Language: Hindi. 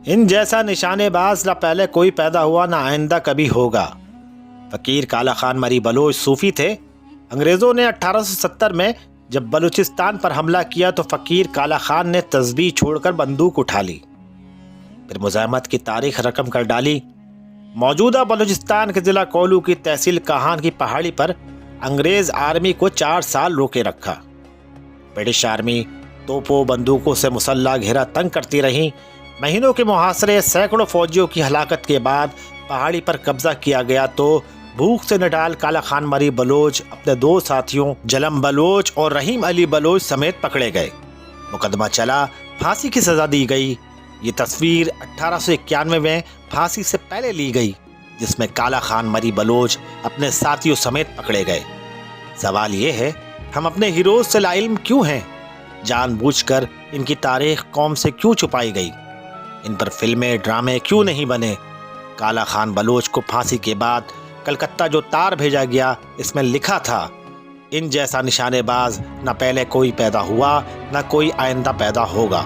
इन जैसा निशानेबाज न पहले कोई पैदा हुआ न आइंदा कभी होगा। फकीर काला खान मरी बलोच सूफी थे। अंग्रेजों ने 1870 में जब बलूचिस्तान पर हमला किया तो फकीर काला खान ने तस्बीह छोड़कर बंदूक उठा ली, फिर मुज़ाहमत की तारीख रकम कर डाली। मौजूदा बलूचिस्तान के जिला कोलू की तहसील काहान की पहाड़ी पर अंग्रेज आर्मी को 4 साल रोके रखा। ब्रिटिश आर्मी तोपों बंदूकों से मुसल्ला घेरा तंग करती रही। महीनों के मुहासरे, सैकड़ों फौजियों की हलाकत के बाद पहाड़ी पर कब्जा किया गया तो भूख से निडाल काला खान मरी बलोच अपने 2 साथियों जलम बलोच और रहीम अली बलोच समेत पकड़े गए। मुकदमा चला, फांसी की सजा दी गई। ये तस्वीर 1891 में फांसी से पहले ली गई, जिसमें काला खान मरी बलोच अपने साथियों समेत पकड़े गए। सवाल ये है, हम अपने हीरोज से लाइल्म क्यों हैं? जानबूझकर इनकी तारीख कौम से क्यों छुपाई गई? इन पर फिल्में ड्रामे क्यों नहीं बने? काला खान बलोच को फांसी के बाद कलकत्ता जो तार भेजा गया, इसमें लिखा था, इन जैसा निशानेबाज न पहले कोई पैदा हुआ न कोई आइंदा पैदा होगा।